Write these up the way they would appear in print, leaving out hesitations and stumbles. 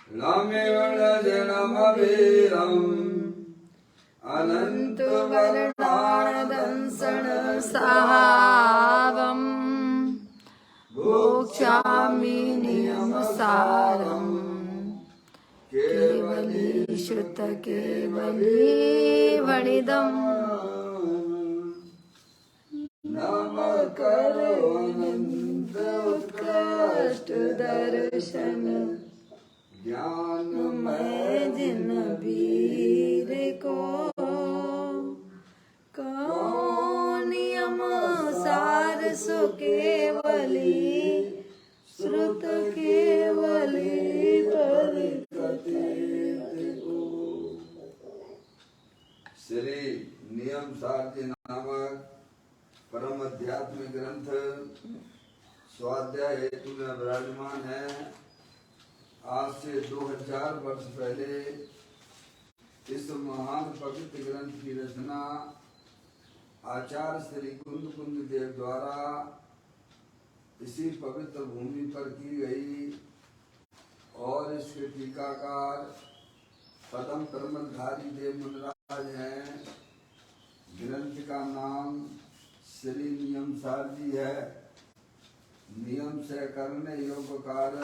लामेवणजनमवीरम् अनन्तवर्णानदंसण सावम् भोक्ष्यामि नियमसारम् केवली श्रुत केवली वणिदम् नम करो अनंत उत्कृष्ट दर्शन ज्ञान में जिन वीर को नियम सार सु केवली श्रुत केवली परिकते को। श्री नियम सार जी नामक परम अध्यात्मिक ग्रंथ स्वाध्याय हेतु में विराजमान है। आज से 2000 वर्ष पहले इस महान पवित्र ग्रंथ की रचना आचार्य श्री कुंद देव द्वारा इसी पवित्र भूमि पर की गई और इसके टीकाकार पदम कर्मधारी देव मुनिराज हैं। ग्रंथ का नाम श्री नियम सार जी है। नियम से करने योग्य कार्य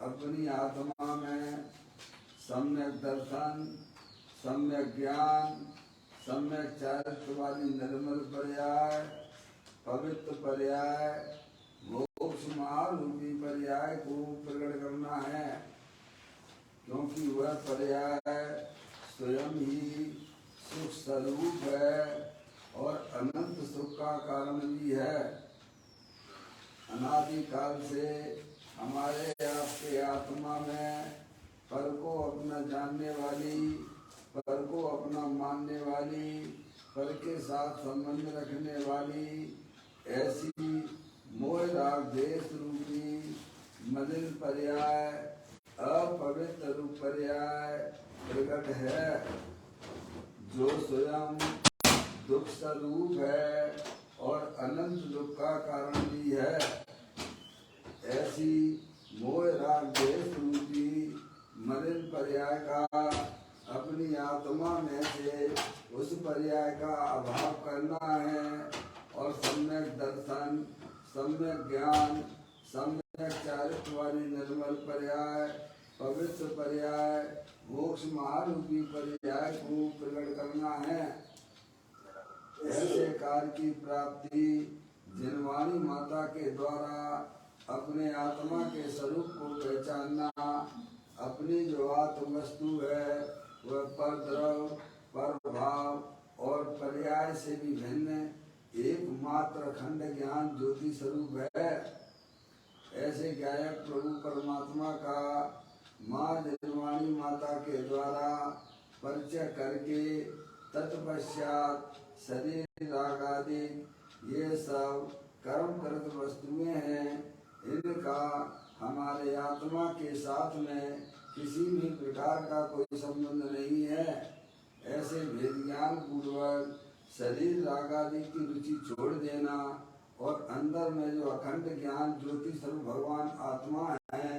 अपनी आत्मा में सम्यक दर्शन, सम्यक ज्ञान, सम्यक चारित्र वाली निर्मल पर्याय, पवित्र पर्याय, मोक्ष महारूपी पर्याय को प्रकट करना है, क्योंकि वह पर्याय स्वयं ही सुख स्वरूप है और अनंत सुख का कारण भी है। अनादि काल से हमारे आपके आत्मा में पर को अपना जानने वाली, पर को अपना मानने वाली, पर के साथ संबंध रखने वाली ऐसी मोह राग देश रूपी मलिन पर्याय, अपवित्र रूप पर्याय प्रकट है, जो स्वयं दुख स्वरूप है और अनंत दुख का कारण भी है। ऐसी मोह राग देश रूपी मलिन पर्याय का अपनी आत्मा में से उस पर्याय का अभाव करना है और सम्यक दर्शन, सम्यक ज्ञान, सम्यक चारित्र वाली निर्मल पर्याय, पवित्र पर्याय, मोक्ष महारूपी पर्याय को प्रकट करना है। ऐसे कार्य की प्राप्ति जिनवाणी माता के द्वारा अपने आत्मा के स्वरूप को पहचानना, अपनी जो आत्म वस्तु है वह पर द्रव, पर भाव और पर्याय से भी भिन्न एकमात्र अखंड ज्ञान ज्योति स्वरूप है। ऐसे गायक प्रभु परमात्मा का माँ जिनवाणी माता के द्वारा परिचय करके तत्पश्चात शरीर राग आदि ये सब कर्म करत वस्तुएं हैं, इनका हमारे आत्मा के साथ में किसी भी प्रकार का कोई संबंध नहीं है। ऐसे भेद ज्ञान पूर्वक शरीर राग आदि की रुचि छोड़ देना और अंदर में जो अखंड ज्ञान ज्योति स्वरूप भगवान आत्मा है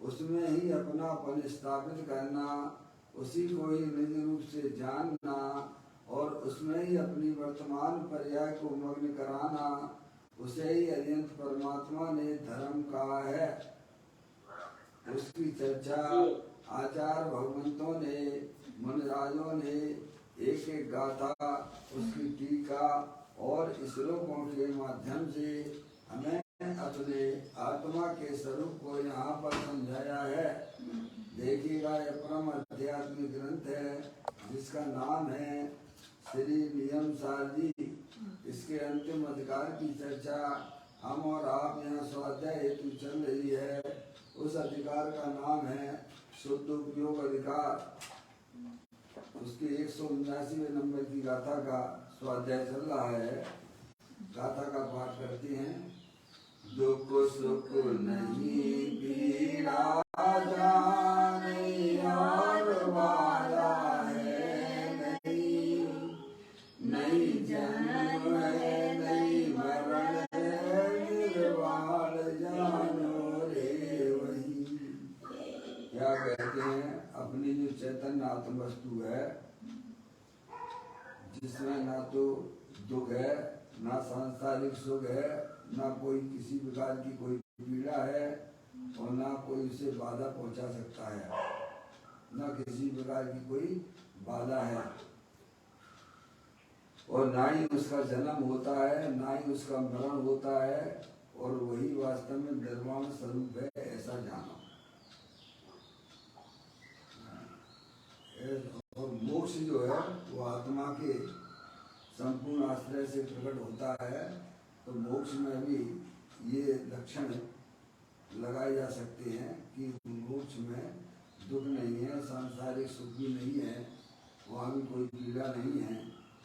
उसमें ही अपनापन स्थापित करना, उसी को ही निज रूप से जानना और उसमें ही अपनी वर्तमान पर्याय को मग्न कराना, उसे ही अनंत परमात्मा ने धर्म कहा है। उसकी चर्चा आचार्य भगवंतों ने, मुनिराजों ने एक एक गाथा, उसकी टीका और श्लोकों के माध्यम से हमें अपने आत्मा के स्वरूप को यहाँ पर समझाया है। देखिएगा, यह परम आध्यात्मिक ग्रंथ है जिसका नाम है श्री नियम सार जी। इसके अंतिम अधिकार की चर्चा हम और आप यहाँ स्वाध्याय हेतु चल रही है। उस अधिकार का नाम है शुद्ध उपयोग अधिकार। उसके 179वें नंबर की गाथा का स्वाध्याय चल रहा है। गाथा का पाठ करते हैं। दुख सुख नहीं पीड़ा जाने और वाला है नहीं, नहीं जन्म है नहीं मरण है, निर्वाण जानो रे वही। क्या कहते हैं, अपनी जो चैतन्य आत्म वस्तु है जिसमें ना तो दुख है, ना सांसारिक सुख है, ना कोई किसी प्रकार की कोई पीड़ा है और ना कोई उसे बाधा पहुंचा सकता है, ना किसी प्रकार की कोई बाधा है और ना ही उसका जन्म होता है, ना ही उसका मरण होता है और वही वास्तव में निर्वाण स्वरूप है, ऐसा जानो। और मोक्ष जो है वो आत्मा के संपूर्ण आश्रय से प्रकट होता है। तो मोक्ष में भी ये लक्षण लगाए जा सकते हैं कि मोक्ष में दुख नहीं है, सांसारिक सुख भी नहीं है, वहाँ भी कोई पीड़ा नहीं है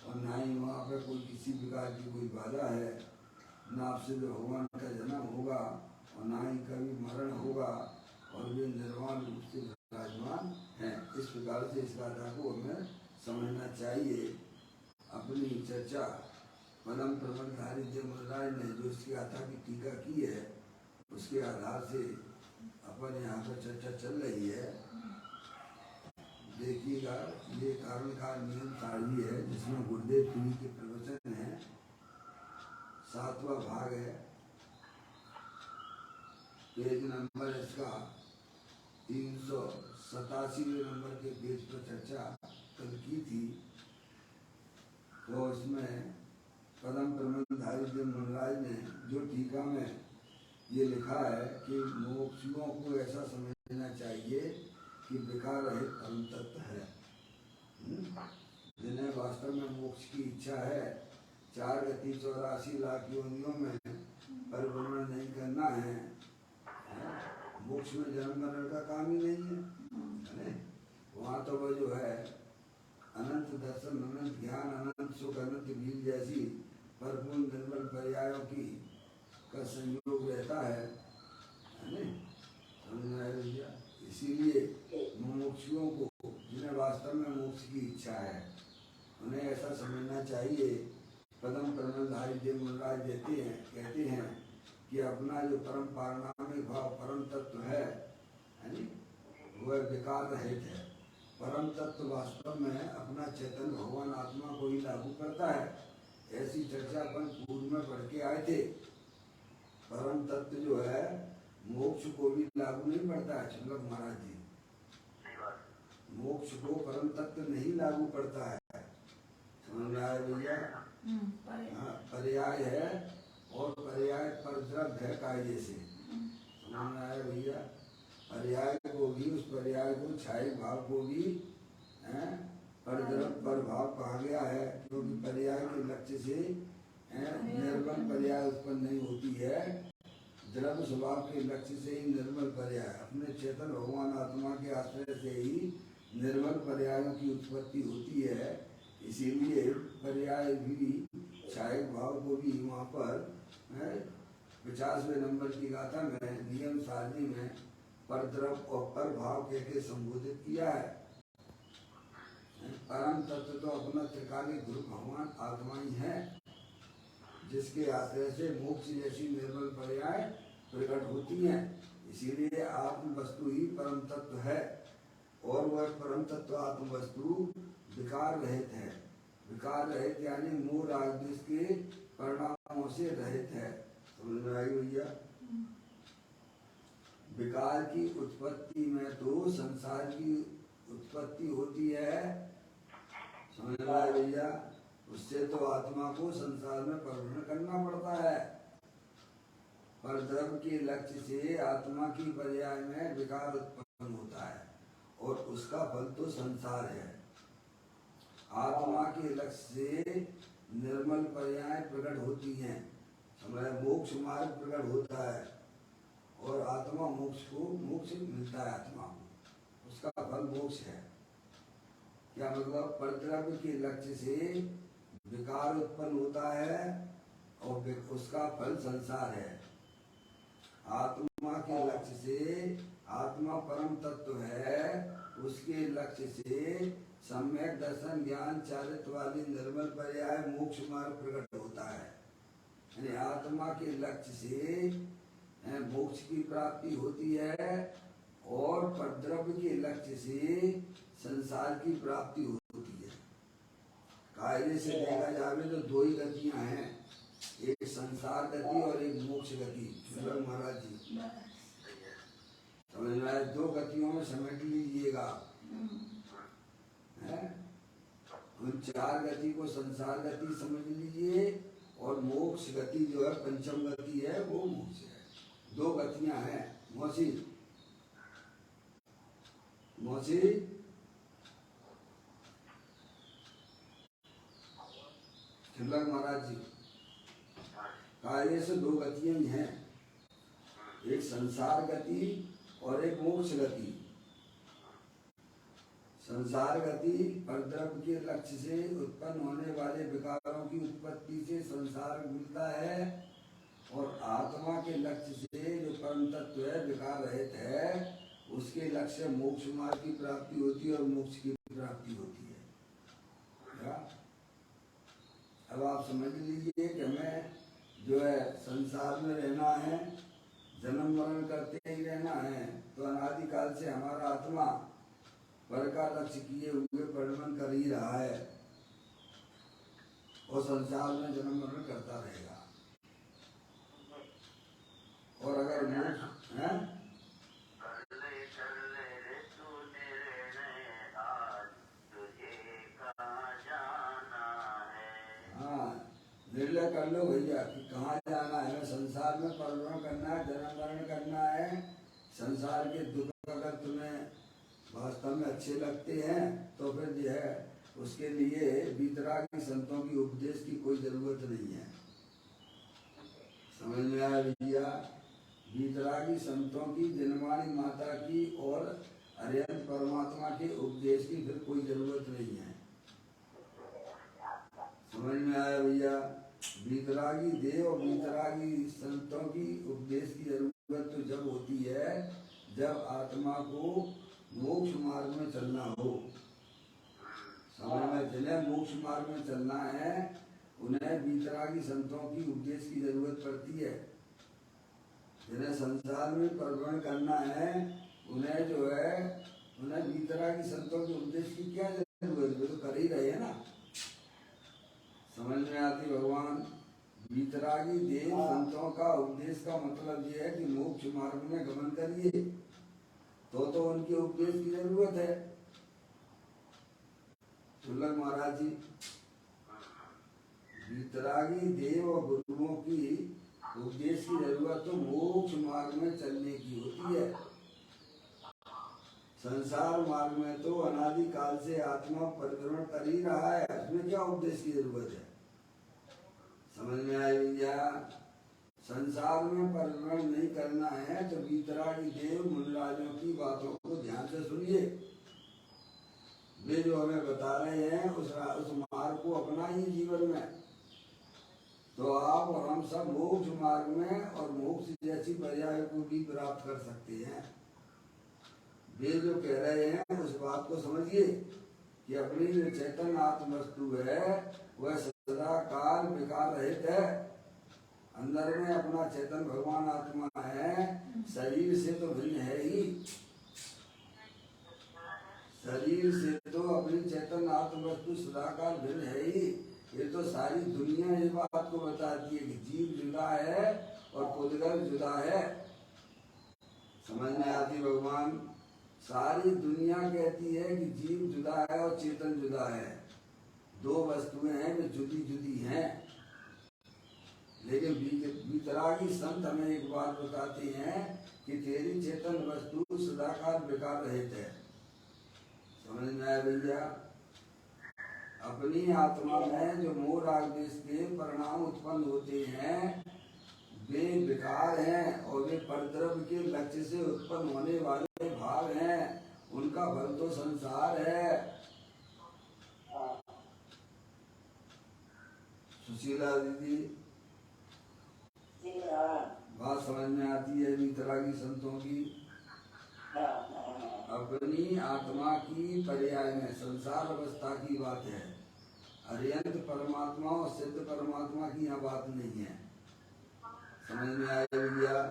और ना ही वहाँ पर कोई किसी प्रकार की कोई बाधा है, ना आपसे जो भगवान का जन्म होगा और ना ही कभी मरण होगा और वे निर्वाण रूप से विराजमान हैं। इस प्रकार से इस गाथा को हमें समझना चाहिए। अपनी चर्चा परम प्रबंधधारी जयमराज ने जो इसकी गाथा की टीका की है उसके आधार से अपन यहाँ पर चर्चा चल रही है। देखिएगा, ये कारण का नियम सारणी है जिसमें गुरुदेव पीढ़ी के प्रवचन है, 7वां भाग है, पेज नंबर इसका 387 नंबर के पेज पर चर्चा कल की थी। तो उसमें परम प्रबंधधारी जयमराज ने जो टीका में ये लिखा है कि मोक्षियों को ऐसा समझना चाहिए कि विकार रहित परम तत्व है, जिन्हें वास्तव में मोक्ष की इच्छा है, 4 गति 84 लाख योनियों में परिभ्रमण नहीं करना है, मोक्ष में जन्म मरण का काम ही नहीं है। वहाँ तो वो जो है अनंत दर्शन, अनंत ज्ञान, अनंत सुख, अनंत लील जैसी भरपूर निर्मल पर्यायों की का संयोग रहता है भैया। इसीलिए मुमुक्षुओं को, जिन्हें वास्तव में मोक्ष की इच्छा है, उन्हें ऐसा समझना चाहिए। पदम प्रबंधधारी जयमराज कहते हैं कि अपना जो परम पारणामिक भाव परम तत्व है वह विकार रहित है। परम तत्व वास्तव में अपना चैतन्य भगवान आत्मा को ही लागू करता है। ऐसी चर्चा अपन पूर्व में पढ़ के आए थे। परम तत्व जो है मोक्ष को भी लागू नहीं पड़ता है। चंद्रक महाराज जी, मोक्ष को परम तत्व नहीं लागू पड़ता है, समझ में आया भैया? हाँ, पर्याय है और पर्याय परद्रव्य है कायदे से, समझ में आया भैया? पर्याय को भी, उस पर्याय को छाई भाव को भी परद्रव्य पर भाव कहा गया है, क्योंकि पर्याय के लक्ष्य से निर्मल पर्याय उत्पन्न नहीं होती है। द्रव्य स्वभाव के लक्ष्य से ही निर्मल पर्याय, अपने चेतन भगवान आत्मा के आश्रय से ही निर्मल पर्यायों की उत्पत्ति होती है। इसीलिए पर्याय भी, छायक भाव को भी वहाँ पर 50वें नंबर की गाथा में नियम सारणी में परद्रव्य और पर भाव के संबोधित किया है। परम तत्व तो अपना त्रिकालिक गुरु भगवान आत्मा ही है, जिसके आश्रय से मोक्ष जैसी निर्मल पर्याय प्रकट होती हैं। इसीलिए आत्म वस्तु ही परम तत्व है और वह परम तत्व आत्म वस्तु विकार रहित है। विकार रहित यानी मोह राग द्वेष के परिणामों से रहित है। समझ में आई भैया? विकार की उत्पत्ति में तो संसार की उत्पत्ति होती है, समझ में आया भैया? उससे तो आत्मा को संसार में परिभ्रमण करना पड़ता है। पर द्रव्य के लक्ष्य से आत्मा की पर्याय में विकार उत्पन्न होता है और उसका फल तो संसार है। आत्मा के लक्ष्य से निर्मल पर्याय प्रकट होती हैं, समझ, मोक्ष मार्ग प्रकट होता है और आत्मा मोक्ष मिलता है आत्मा को, उसका फल मोक्ष है। क्या मतलब? परद्रव्य के लक्ष्य से विकार उत्पन्न होता है और उसका फल संसार है। आत्मा के लक्ष्य से, आत्मा परम तत्व है, उसके लक्ष्य से सम्यक दर्शन ज्ञान चारित्र वाली निर्मल पर्याय मोक्ष मार्ग प्रकट होता है। यानी आत्मा के लक्ष्य से मोक्ष की प्राप्ति होती है और परद्रव्य के लक्ष्य से संसार की प्राप्ति होती है। कायदे से देखा जाए तो दो ही गतियां हैं, एक संसार गति और एक मोक्ष गति। महाराज जी समझ में आए? दो गतियों में समेट लीजिएगा। उन चार गति को संसार गति समझ लीजिए और मोक्ष गति जो है पंचम गति है वो मोक्ष है। दो गतियां हैं। मौसी मौसी तिलक महाराज जी कायदे से दो गतियां ही हैं, एक संसार गति और एक मोक्ष गति। संसार गति परद्रव्य के लक्ष्य से उत्पन्न होने वाले विकारों की उत्पत्ति से संसार मिलता है और आत्मा के लक्ष्य से जो परम तत्व है विकार रहित है उसके लक्ष्य मोक्ष मार्ग की प्राप्ति होती है और मोक्ष की प्राप्ति होती है। क्या? अब आप समझ लीजिए कि हमें जो है संसार में रहना है, जन्म मरण करते ही रहना है, तो अनादिकाल से हमारा आत्मा पर का लक्ष्य किए हुए परिणमन कर ही रहा है और संसार में जन्म मरण करता रहेगा। और अगर मोक्ष है निर्णय कर लो भैया कि कहाँ जाना है। संसार में परिणमन करना है, जन्म मरण करना है। संसार के दुख अगर तुम्हें वास्तव में अच्छे लगते हैं तो फिर जो है उसके लिए वीतरागी संतों की उपदेश की कोई जरूरत नहीं है। समझ में आया भैया? वीतरागी संतों की, जनवाणी माता की और अरिहंत परमात्मा के उपदेश की फिर कोई जरूरत नहीं है। समझ में आया भैया? वीतरागी देव और वीतरागी संतों की उपदेश की जरूरत तो जब होती है जब आत्मा को मोक्ष मार्ग में चलना हो। समझ में? जिन्हें मोक्ष मार्ग में चलना है उन्हें वीतरागी संतों की उपदेश की जरूरत पड़ती है। जिन्हें संसार में परिभ्रमण करना है उन्हें जो है उन्हें वीतरागी संतों के उपदेश की क्या जरूरत? वो तो कर ही रहे हैं ना। समझ में आती भगवान? वीतरागी देव संतों का उपदेश का मतलब ये है कि मोक्ष मार्ग में गमन करिए, तो उनके उपदेश की जरूरत है। सुलभ महाराज जी, वीतरागी देव और गुरुओं की उपदेश की जरूरत तो मोक्ष मार्ग में चलने की होती है। संसार मार्ग में तो अनादि काल से आत्मा परिभ्रमण कर ही रहा है, उसमें क्या उपदेश की जरूरत है? समझ में आया भैया? संसार में परिभ्रमण नहीं करना है तो वीतरागी देव मुनिराजों की बातों को ध्यान से सुनिए। वे जो हमें बता रहे हैं उस मार्ग को अपनाइए जीवन में, तो आप और हम सब मोक्ष मार्ग में और मोक्ष जैसी पर्याय को भी प्राप्त कर सकते हैं। वे जो कह रहे हैं उस बात को समझिए कि अपनी जो चैतन्य आत्म वस्तु है वह सदा काल विकार रहित है। अंदर में अपना चेतन भगवान आत्मा है, शरीर से तो भिन्न है ही। शरीर से तो अपनी चेतन आत्म वस्तु सदाकाल भिन्न है ही। ये तो सारी दुनिया इस बात को बताती है कि जीव जुदा है और पुद्गल जुदा है। समझ में आती भगवान? सारी दुनिया कहती है कि जीव जुदा है और चेतन जुदा है, दो वस्तुएं हैं जो जुदी जुदी हैं। लेकिन वीतरागी संत हमें एक बात बताते हैं कि तेरी चेतन वस्तु सदाकाल विकार रहित है। समझ में आया भैया? अपनी आत्मा में जो मोह राग द्वेष के परिणाम उत्पन्न होते हैं वे विकार हैं और वे परद्रव्य के लक्ष्य से उत्पन्न होने वाले भाव हैं। उनका फल तो संसार है। सुशीला दीदी बात समझ में आती है वीतरागी संतों की? अपनी आत्मा की पर्याय में संसार अवस्था की बात है, अरिहंत परमात्मा और सिद्ध परमात्मा की यहाँ बात नहीं है। समझ में आया भैया?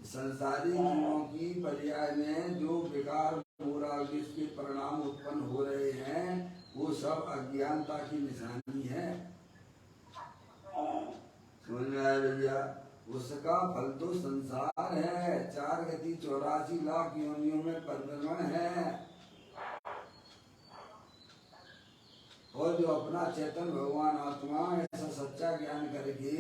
संसारी जीवों की पर्याय में जो विकार मोराग के परिणाम उत्पन्न हो रहे हैं वो सब अज्ञानता की निशानी है। समझ में आया भैया? उसका फल तो संसार है, 4 गति 84 लाख योनियों में परिभ्रमण है। और जो अपना चेतन भगवान आत्मा ऐसा सच्चा ज्ञान करके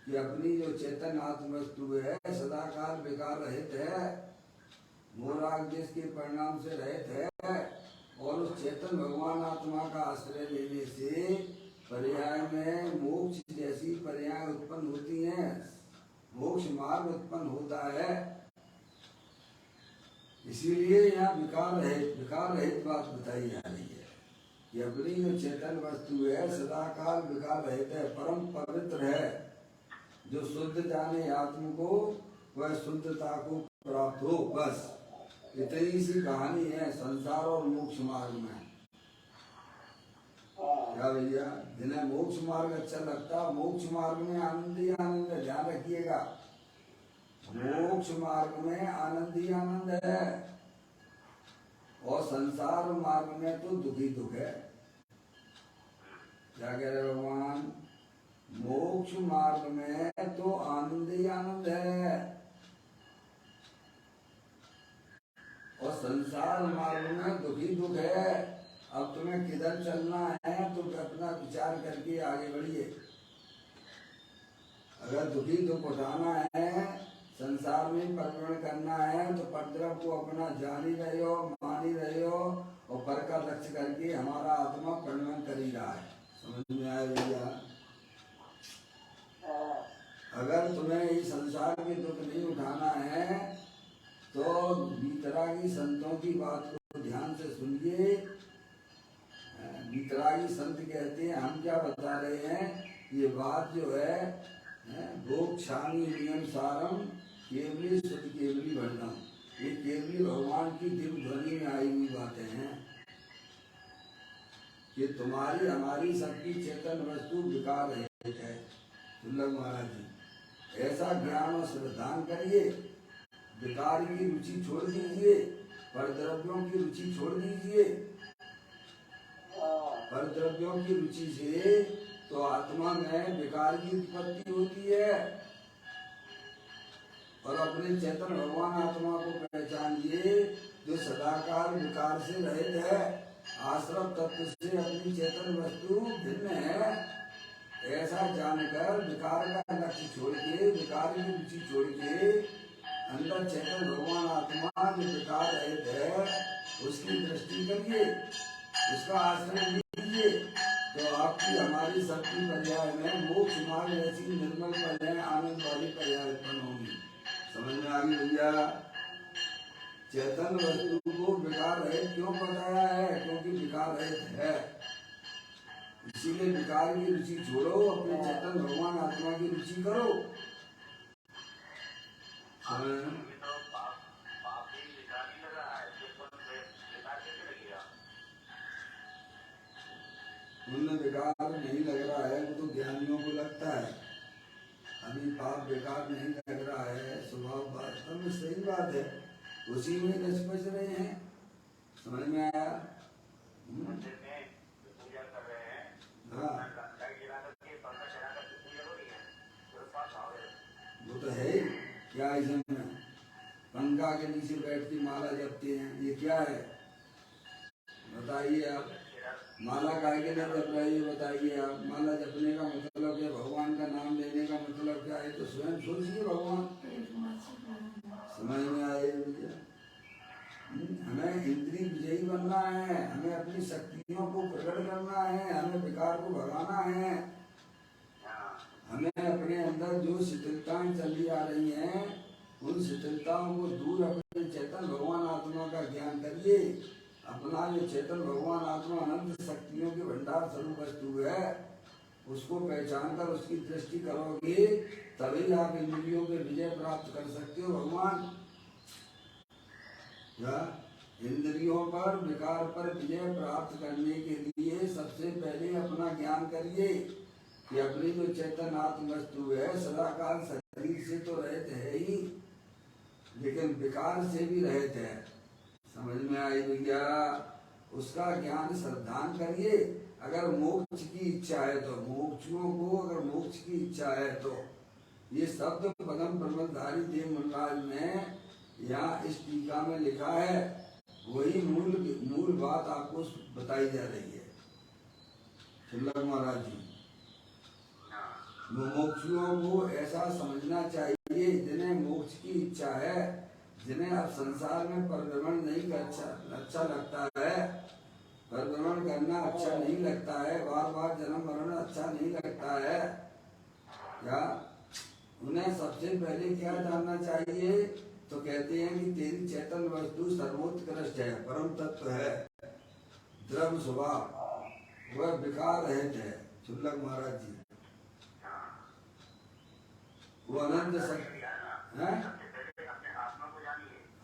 कि अपनी जो चेतन आत्म वस्तु है सदाकाल विकार रहित है, मोराग के परिणाम से रहित है, और उस चेतन भगवान आत्मा का आश्रय लेने से पर्याय में मोक्ष जैसी पर्याय उत्पन्न होती हैं, मोक्ष मार्ग उत्पन्न होता है। इसीलिए यहाँ विकार रहित बात बताई जा रही है कि अपनी जो चेतन वस्तु है सदाकाल विकार रहित है, परम पवित्र है। जो शुद्ध जाने आत्म को वह शुद्धता को प्राप्त हो, बस इतनी सी कहानी है संसार और मोक्ष मार्ग में। क्या भैया? जिन्हें मोक्ष मार्ग अच्छा लगता, मोक्ष मार्ग में आनंद ही आनंद है, ध्यान रखिएगा। मोक्ष मार्ग में आनंद ही आनंद है, और संसार मार्ग में तो दुख ही दुख है। क्या कह रहे भगवान? मोक्ष मार्ग में तो आनंद ही आनंद है, और संसार मार्ग में दुख ही दुख है। अब तुम्हें किधर चलना है तो अपना विचार करके आगे बढ़िए। अगर दुखी दुख उठाना है, संसार में परिभ्रमण करना है, तो परद्रव को अपना जान ही रहे हो, मान ही रहे हो, और पर का लक्ष्य करके हमारा आत्मा परिभ्रमण कर ही रहा है। समझ में आया भैया? अगर तुम्हें इस संसार के दुख नहीं उठाना है तो बीतरागी संतों की बात को ध्यान से सुनिए। बीतरागी संत कहते हैं, हम क्या बता रहे हैं, ये बात जो है भोक्षामी नियम सारम केवली सुध केवली भरणम, ये केवली भगवान की दिव्य ध्वनि में आई हुई बातें हैं कि तुम्हारी हमारी सबकी चेतन वस्तु विकार है। दुर्लभ महाराज जी, ऐसा ज्ञान और श्रद्धान करिए, विकार की रुचि छोड़ दीजिए, परद्रव्यों की रुचि छोड़ दीजिए। परद्रव्यों की रुचि से तो आत्मा में विकार की उत्पत्ति होती है, और अपने चेतन भगवान आत्मा को पहचानिए जो सदाकाल विकार से रहित है, आश्रम तत्व से अपनी चेतन वस्तु भिन्न है। ऐसा जानकर विकार का लक्ष्य छोड़ के, विकार की रुचि छोड़ के, अंदर चेतन भगवान आत्मा जो विकार रहित है उसकी दृष्टि करिए, उसका आश्रय लीजिए, तो आपकी हमारी सबकी पर्याय में मोक्ष मार्ग ऐसी निर्मल पर्याय आनंद वाली पर्याय उत्पन्न होगी। समझ में आ गई भैया? चेतन वस्तु को विकार रहित क्यों बताया है? क्योंकि विकार रहित है, इसीलिए विकार की रुचि छोड़ो, अपने चेतन भगवान आत्मा की रुचि करो। उन्हें विकार नहीं लग रहा है, वो तो ज्ञानियों को लगता है। अभी पाप बेकार नहीं लग रहा है, स्वभाव वास्तव में सही बात है, उसी में रस बच रहे हैं। समझ में आया? हाँ, वो तो है ही। क्या इसमें पंखा के नीचे बैठ के माला जपते हैं, ये क्या है बताइए आप? माला काहे के लिए जप रहे हैं बताइए आप? माला जपने का मतलब क्या? भगवान का नाम लेने का मतलब क्या है? तो स्वयं सोचिए भगवान। समझ में आए भैया? हमें इंद्रिय विजयी बनना है, हमें अपनी शक्तियों को प्रकट करना है, हमें विकार को भगाना है, हमें अपने अंदर जो शिथिलताएं चली आ रही हैं उन शिथिलताओं को दूर अपने चेतन भगवान आत्मा का ज्ञान करिए। अपना जो चेतन भगवान आत्मा अनंत शक्तियों के भंडार स्वरूप वस्तु है, उसको पहचान कर उसकी दृष्टि करोगे तभी आप इंद्रियों के विजय प्राप्त कर सकते हो। भगवान इंद्रियों पर विकार पर विजय प्राप्त करने के लिए सबसे पहले अपना ज्ञान करिए कि अपनी जो चेतन आत्म वस्तु है सदाकाल शरीर से तो रहित है ही, लेकिन विकार से भी रहित है। समझ में आई भैया? उसका ज्ञान श्रद्धान करिए। अगर मोक्ष की इच्छा है तो, मोक्षुओं को अगर मोक्ष की इच्छा है तो, ये शब्द पदम ब्रह्मधारी देव मनराज ने यहाँ इस टीका में लिखा है, वही मूल बात आपको बताई जा रही है। शुल्लक महाराज जी, मोक्षुओं को ऐसा समझना चाहिए जिन्हें मोक्ष की इच्छा है, जिन्हें अब संसार में परिभ्रमण नहीं अच्छा लगता है, परिभ्रमण करना अच्छा नहीं लगता है, बार बार जन्म मरण अच्छा नहीं लगता है, क्या उन्हें सबसे पहले क्या जानना चाहिए? तो कहते हैं कि तेरी चेतन वस्तु सर्वोत्कृष्ट है, परम तत्व है, द्रव्य स्वभाव, वह विकार रहित है। शुल्लक महाराज जी, वो अनंत शक्ति है।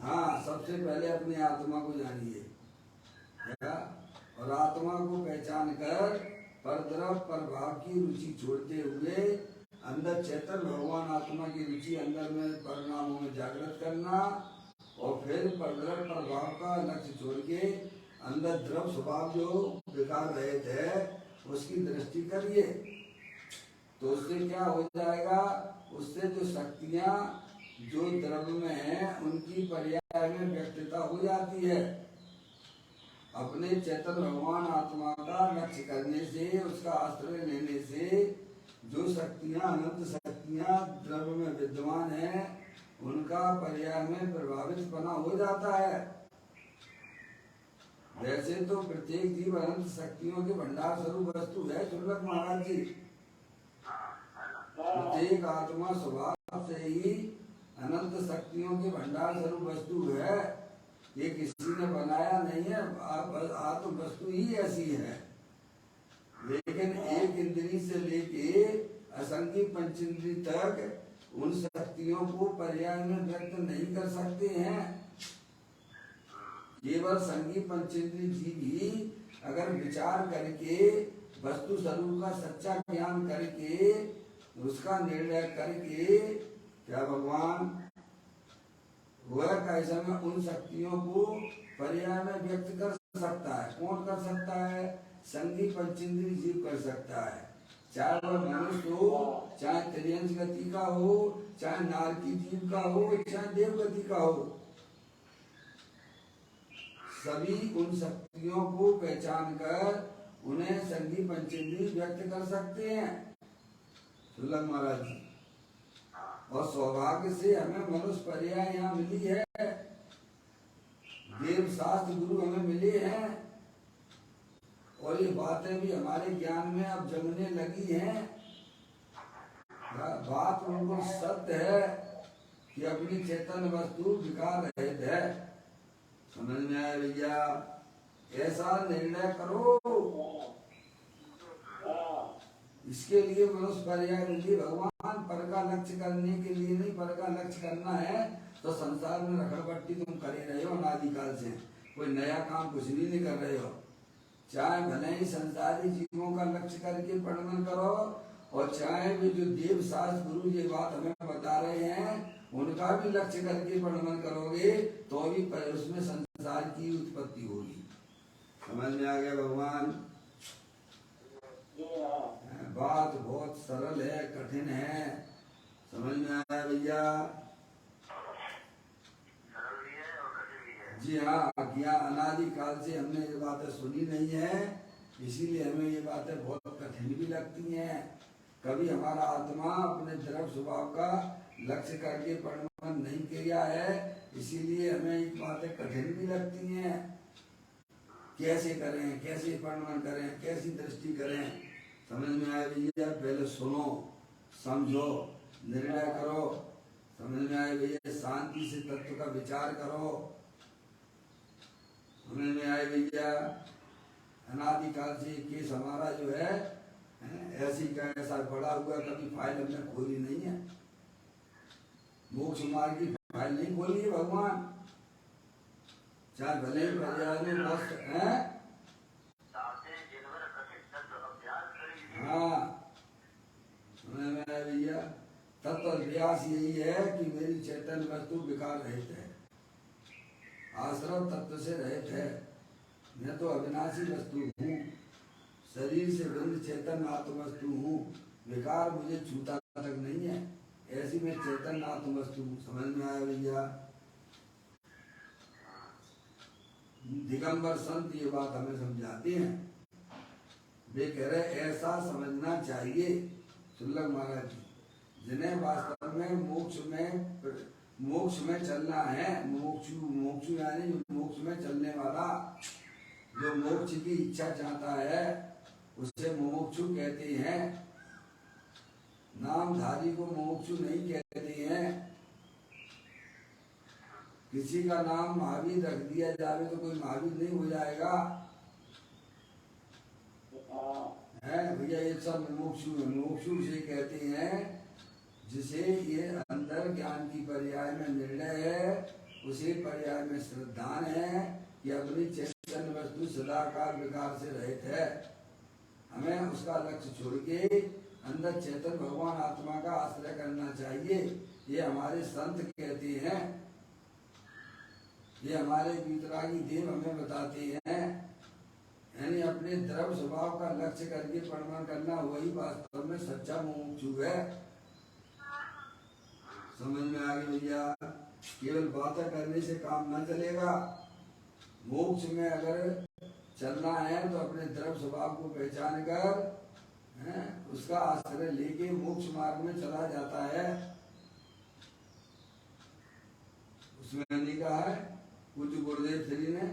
हाँ, सबसे पहले अपनी आत्मा को जानिए, और आत्मा को पहचान कर परद्रव प्रभाव की रुचि छोड़ते हुए अंदर चेतन भगवान आत्मा की रुचि अंदर में परिणामों में जागृत करना, और फिर परद्रव प्रभाव का लक्ष्य छोड़ के अंदर द्रव स्वभाव जो विकार रहित है उसकी दृष्टि करिए। तो उससे क्या हो जाएगा? उससे जो शक्तियाँ जो द्रव्य में है उनकी पर्याय में व्यक्तता हो जाती है। अपने चेतन भगवान आत्मा का लक्ष्य करने से, उसका आश्रय लेने से जो शक्तियाँ, अनंत शक्तियाँ द्रव्य में विद्यमान है, उनका पर्याय में प्रभावित बना हो जाता है। वैसे तो प्रत्येक जीव अनंत शक्तियों के भंडार स्वरूप वस्तु है। शुल्लक महाराज जी, प्रत्येक आत्मा स्वभाव से ही अनंत शक्तियों के भंडार स्वरूप वस्तु है। ये किसी ने बनाया नहीं है, आत्म वस्तु ही ऐसी है। लेकिन एक इंद्री से लेके असंख्य पंचेंद्री तक उन शक्तियों को पर्याय में व्यक्त नहीं कर सकते हैं। केवल संगी पंचेंद्री जीव ही अगर विचार करके वस्तु स्वरूप का सच्चा ज्ञान करके उसका निर्णय करके क्या भगवान वह कैसे में उन शक्तियों को पर्याय में व्यक्त कर सकता है। कौन कर सकता है? संगी पंचेंद्री जीव कर सकता है। चाहे वह मनुष्य हो, चाहे त्रियंश गति का हो, चाहे नारकी जीव का हो, चाहे देव गति का हो, सभी उन शक्तियों को पहचान कर उन्हें संगी पंचेंद्री व्यक्त कर सकते हैं। शुल्लक महाराज जी, और सौभाग्य से हमें मनुष्य पर्याय यहाँ मिली है, देव शास्त्र गुरु हमें मिले हैं, और ये बातें भी हमारे ज्ञान में अब जमने लगी हैं। बात बिल्कुल सत्य है कि अपनी चेतन वस्तु विकार रहित है। समझ में आया भैया? ऐसा निर्णय करो। इसके लिए मनुष्य पर्याय मिली। भगवान पर का लक्ष्य करने के लिए नहीं, पर का लक्ष्य करना है तो संसार में रखड़पट्टी तुम कर ही रहे हो अनादिकाल से, कोई नया काम कुछ भी नहीं कर रहे हो। चाहे भले ही संसारी जीवों का लक्ष्य करके वर्णन करो, और चाहे भी जो देव शास्त्र गुरु ये बात हमें बता रहे हैं उनका भी लक्ष्य करके वर्णन करोगे तो भी उसमें संसार की उत्पत्ति होगी। समझ में आ गया भगवान? बात बहुत सरल है, कठिन है। समझ में आया भैया? जी हाँ, क्या अनादिकाल से हमने ये बातें सुनी नहीं है, इसीलिए हमें ये बातें बहुत कठिन भी लगती हैं। कभी हमारा आत्मा अपने द्रव्य स्वभाव का लक्ष्य करके वर्णन नहीं किया है, इसीलिए हमें ये बातें कठिन भी लगती हैं। कैसे करें, कैसे वर्णन करें, कैसी दृष्टि करें? समझ में आया भैया? पहले सुनो, समझो, निर्णय करो। समझ में आया भैया? शांति से तत्व का विचार करो। समझ में आया भैया? अनादिकाल से केस हमारा जो है ऐसी का ऐसा पड़ा हुआ, कभी फाइल हमने खोली नहीं है। मोक्ष मार्ग की फाइल नहीं खोली है भगवान, चाहे भले ही पर्याय में मस्त है। हाँ, समझ में आया भैया? तत्व अभ्यास यही है कि मेरी चैतन्य वस्तु विकार रहित है, आश्रम तत्व से रहित है। मैं तो अविनाशी वस्तु हूँ, शरीर से भिन्न चेतन आत्म वस्तु हूँ, विकार मुझे छूता तक नहीं है। ऐसी मैं चेतन आत्म वस्तु हूँ। समझ में आया भैया? दिगंबर संत ये बात हमें समझाते हैं। वे कह रहे ऐसा समझना चाहिए सुल्लभ महाराज जी, जिन्हें वास्तव में मोक्ष में चलना है। मोक्षु यानी मोक्ष में चलने वाला, जो मोक्ष की इच्छा चाहता है उसे मुमुक्षु कहते हैं। नामधारी को मुमुक्षु नहीं कहते हैं। किसी का नाम महावीर रख दिया जाए तो कोई महावीर नहीं हो जाएगा, है भैया? ये सब मुमुक्षु है। मुमुक्षु से कहते हैं जिसे ये अंदर ज्ञान की पर्याय में निर्णय है, उसे पर्याय में श्रद्धान है कि अपनी चैतन्य वस्तु सदाकाल विकार से रहित है। हमें उसका लक्ष्य छोड़ के अंदर चेतन भगवान आत्मा का आश्रय करना चाहिए। ये हमारे संत कहते हैं, ये हमारे वीतरागी देव हमें बताते हैं। यानी अपने द्रव्य स्वभाव का लक्ष्य करके परिणाम करना, वही वास्तव में सच्चा मुमुक्षु है। समझ में आ गई भैया? केवल बातें करने से काम न चलेगा। मोक्ष में अगर चलना है तो अपने द्रव्य स्वभाव को पहचान कर उसका आश्रय लेके मोक्ष मार्ग में चला जाता है। उसमें नहीं कहा है पूज्य गुरुदेव श्री ने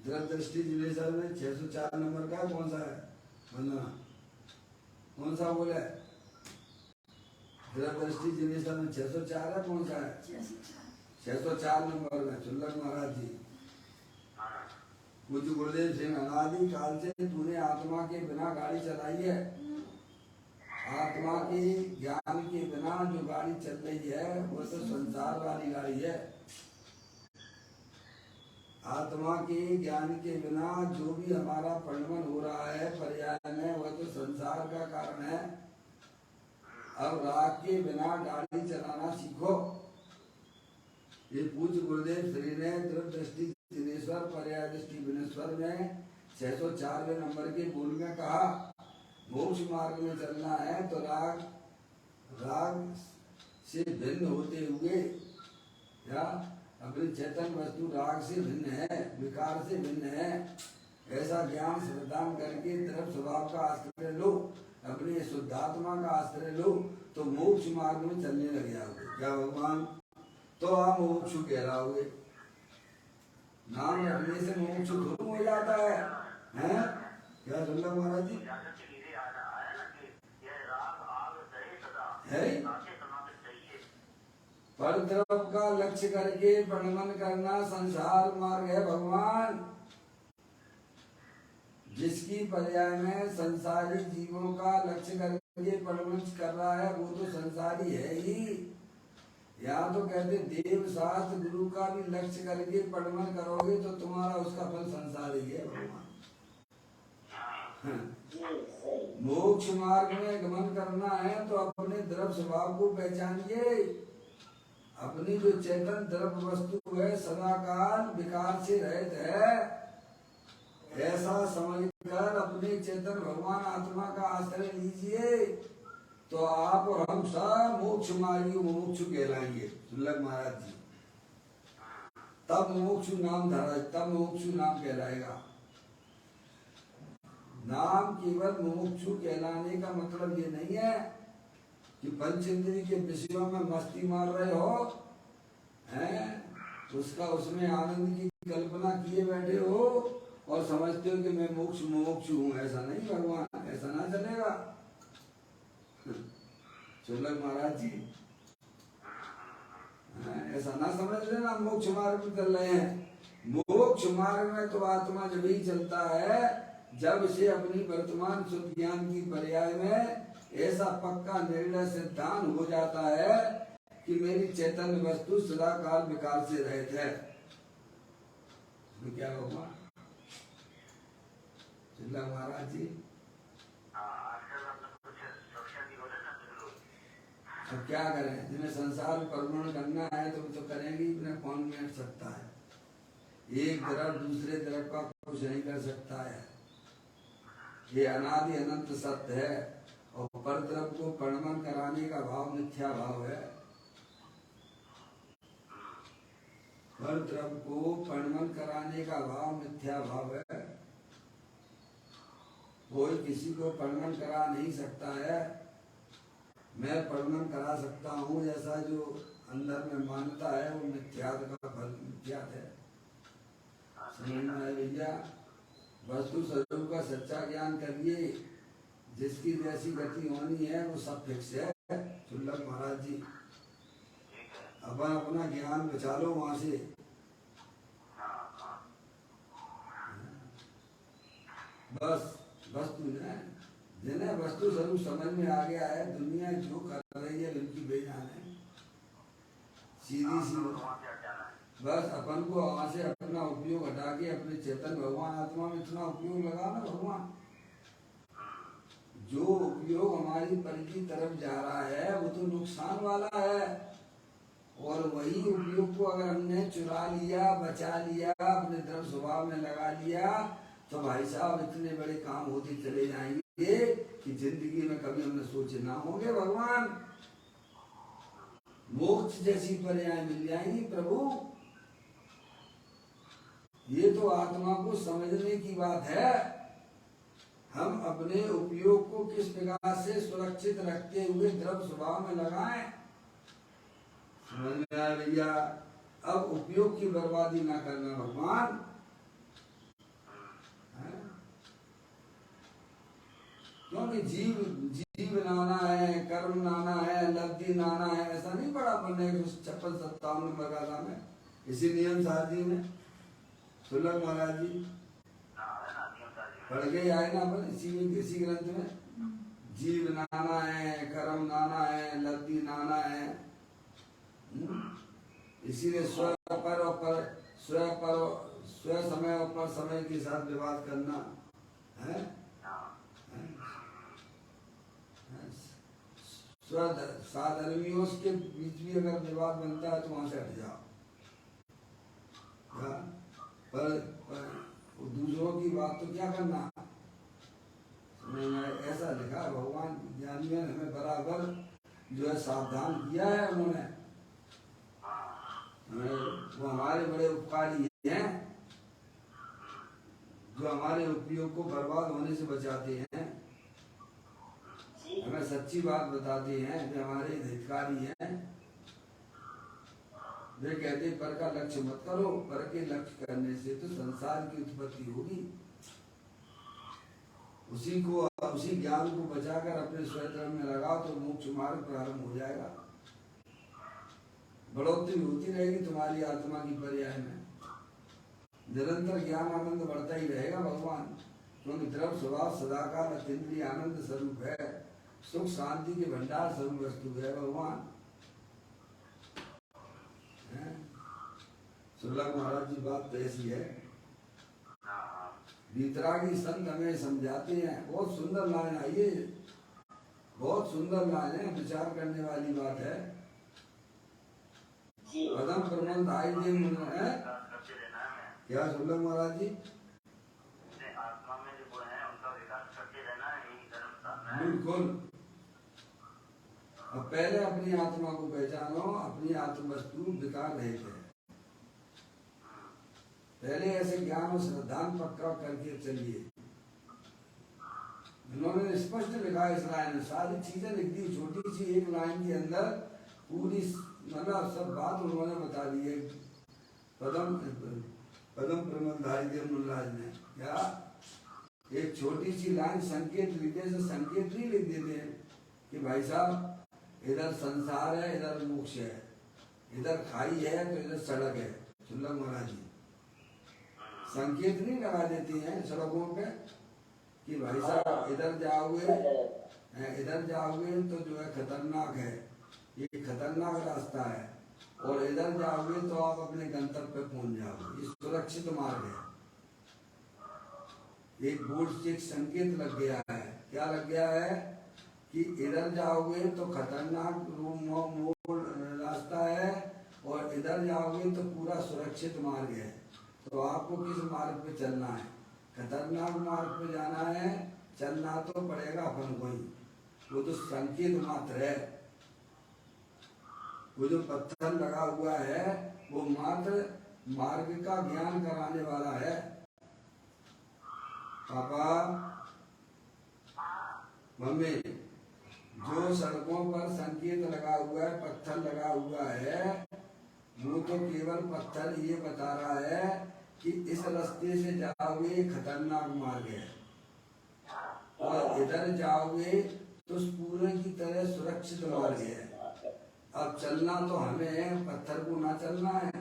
द्रव्य दृष्टि जिनेश्वर में 604 नंबर का कौन सा है वंदना? कौन सा बोले? द्रव्य दृष्टि जिनेश्वर में 604 है, कौन सा है? 604 नंबर में सुल्लभ महाराज जी पूज्य गुरुदेव सिंह, अनादि काल से तूने आत्मा के बिना गाड़ी चलाई है। आत्मा के ज्ञान के बिना जो गाड़ी चल रही है वो तो संसार वाली गाड़ी है। आत्मा के ज्ञान के बिना जो भी हमारा परिणमन हो रहा है पर्याय में, वह तो संसार का कारण है। अब राग के बिना गाड़ी चलाना सीखो। ये पूज्य गुरुदेव श्री ने द्रव्य दृष्टि दिनेश्वर पर्याय दृष्टि विनेश्वर में 604वें नंबर के बोल में कहा, मोक्ष मार्ग में चलना है तो राग से भिन्न होते हुए, या अपनी चेतन वस्तु राग से भिन्न है, विकार से भिन्न है, ऐसा ज्ञान श्रद्धान करके द्रव्य स्वभाव का आश्रय लो, अपने शुद्धात्मा का आश्रय लो, तो मोक्ष मार्ग में चलने लग जाओगे। क्या भगवान? तो आप मोक्षु कहलाओगे। नाम रखने से मोक्ष धूम हो जाता है, हैं? क्या सुल्लभ महाराज जी? है पर द्रव्य का लक्ष्य करके परिणमन करना संसार मार्ग है भगवान। जिसकी पर्याय में संसारी जीवों का लक्ष्य करके परिणमन कर रहा है वो तो संसारी है ही। यहाँ तो कहते देव शास्त्र गुरु का भी लक्ष्य करके परिणमन करोगे तो तुम्हारा उसका फल संसार ही है भगवान। मोक्ष मार्ग में गमन करना है तो अपने द्रव्य स्वभाव को पहचानिए। अपनी जो चेतन द्रव्य वस्तु है सदाकाल विकार से रहित है, ऐसा समझकर अपने चेतन भगवान आत्मा का आश्रय लीजिए तो आप और हम सब मोक्ष मार्गी मुमुक्षु कहलाएंगे सुल्लभ महाराज जी। तब मुमुक्षु नाम धरा, तब मुमुक्षु नाम कहलाएगा। नाम केवल मुमुक्षु कहलाने का मतलब ये नहीं है कि पंचेंद्रिय के विषयों में मस्ती मार रहे हो, हैं? उसमें आनंद की कल्पना किए बैठे हो और समझते हो कि मैं मोक्ष मुमुक्षु हूँ। ऐसा नहीं भगवान, ऐसा ना चलेगा सुल्लभ महाराज जी। ऐसा ना समझ लेना मोक्ष मार्ग में चल रहे हैं। मोक्ष मार्ग में तो आत्मा जब ही चलता है जब से अपनी वर्तमान शुद्ध ज्ञान की पर्याय में ऐसा पक्का निर्णय सिद्धांत हो जाता है कि मेरी चैतन्य वस्तु सदा काल विकार से रहित है। तो क्या होगा सुल्लभ महाराज जी? अब क्या करें, जिन्हें संसार में परिभ्रमण करना है तो करेंगे ही, बिना कौन बैठ सकता है। एक द्रव दूसरे द्रव का कुछ नहीं कर सकता है। ये अनादि अनंत सत्य है और पर द्रव को परिणमन कराने का भाव मिथ्या भाव है। पर द्रव को परिणमन कराने का भाव मिथ्या भाव है। कोई किसी को परिणमन करा नहीं सकता है। मैं परिणमन करा सकता हूँ, ऐसा जो अंदर में मानता है वो मिथ्यात का फल मिथ्यात है। समझ में आए भैया? वस्तु स्वरूप का सच्चा ज्ञान करिए, जिसकी जैसी गति होनी है वो सब फिक्स है। सुल्लभ महाराज जी, अपन अपना ज्ञान बचा लो वहां से। बस वस्तु है, जिन्हें वस्तु स्वरूप समझ में आ गया है, दुनिया जो कर रही है उनकी बेजान है, सीधी सी। बस अपन को वहां से अपना उपयोग हटा के अपने चेतन भगवान आत्मा में इतना उपयोग लगा ना भगवान, जो उपयोग हमारी पर की तरफ जा रहा है वो तो नुकसान वाला है। और वही उपयोग को अगर हमने चुरा लिया, बचा लिया, अपने द्रव स्वभाव में लगा लिया, तो भाई साहब इतने बड़े काम होते चले जाएंगे कि जिंदगी में कभी हमने सोचे ना होंगे। भगवान मोक्ष जैसी पर्याय मिल जाएंगी प्रभु। ये तो आत्मा को समझने की बात है। हम अपने उपयोग को किस प्रकार से सुरक्षित रखते हुए द्रव स्वभाव में लगाएं, समझ में आया भैया? अब उपयोग की बर्बादी ना करना भगवान। क्योंकि जीव नाना है, कर्म नाना है, लब्धि नाना है, ऐसा नहीं पढ़ा पढ़ने 56-57 नंबर का था में, इसी नियम सारजी में सुल्लभ महाराज जी पढ़ के आए ना अपन, इसी ग्रंथ में। जीव नाना है, कर्म नाना है, लब्धि नाना है। इसीलिए स्व समय और पर समय के साथ विवाद करना है। साधर्मियों के बीच भी अगर विवाद बनता है तो वहां से हट जाओ। पर दूसरों की बात तो क्या करना। ऐसा लिखा भगवान ज्ञानियों ने हमें बराबर जो है सावधान किया है। उन्होंने वो हमारे बड़े उपकारी हैं, जो हमारे उपयोग को बर्बाद होने से बचाते हैं, हमें सच्ची बात बताते हैं, जो हमारे हितकारी हैं। वे कहते पर का लक्ष्य मत करो, पर के लक्ष्य करने से तो संसार की उत्पत्ति होगी। उसी ज्ञान को बचाकर अपने स्वधर्म में लगाओ तो मोक्ष मार्ग प्रारंभ हो जाएगा। बढ़ोतरी होती रहेगी तुम्हारी आत्मा की पर्याय में, निरंतर ज्ञान आनंद बढ़ता ही रहेगा भगवान। क्योंकि द्रव स्वभाव सदाकाल अतीन्द्रिय आनंद स्वरूप है, सुख शांति के भंडार स्वरूप वस्तु है भगवान। सुल्लभ महाराज जी बात तो ऐसी है। वीतरागी संत हमें समझाते हैं, बहुत सुंदर लाइन है ये, बहुत सुंदर लाइन है, विचार करने वाली बात है। पदम प्रबंध आई दिन है क्या सुल्लभ महाराज जी? आत्मा में जो गुण है उनका विकास करते रहना है, यही धर्म। बिल्कुल। अब पहले अपनी आत्मा को पहचानो, अपनी आत्म वस्तु विकार रहित है। पहले ऐसे ज्ञान और श्रद्धान पक्का करके चलिए। इन्होंने स्पष्ट लिखा इस लाइन में, सारी चीजें लिख दी, छोटी सी एक लाइन के अंदर पूरी मतलब सब बात उन्होंने बता दी है। पदम प्रबंधारी देवराज ने क्या एक छोटी सी लाइन संकेत लिख, जैसे संकेत नहीं लिख देते हैं कि भाई साहब इधर संसार है, इधर मोक्ष है, इधर खाई है तो इधर सड़क है। सुल्लभ महाराज जी संकेत नहीं लगा देती हैं सड़कों पे कि भाई साहब इधर जाओगे तो जो है खतरनाक है, ये खतरनाक रास्ता है, और इधर जाओगे तो आप अपने गंतव्य पे पहुंच जाओगे, ये सुरक्षित मार्ग है। एक बोर्ड से एक संकेत लग गया है। क्या लग गया है कि इधर जाओगे तो खतरनाक मोड़ रास्ता है और इधर जाओगे तो पूरा सुरक्षित मार्ग है। तो आपको किस मार्ग पे चलना है? खतरनाक मार्ग पे जाना है, चलना तो पड़ेगा अपन को ही। वो तो संकेत मात्र है। वो जो पत्थर लगा हुआ है वो मात्र मार्ग का ज्ञान कराने वाला है। पापा मम्मी, जो सड़कों पर संकेत लगा हुआ है, पत्थर लगा हुआ है, वो तो केवल पत्थर ये बता रहा है कि इस रास्ते से जाओगे खतरनाक मार्ग है और इधर जाओगे तो पूरे की तरह सुरक्षित मार्ग है। अब चलना तो हमें पत्थर को ना चलना है,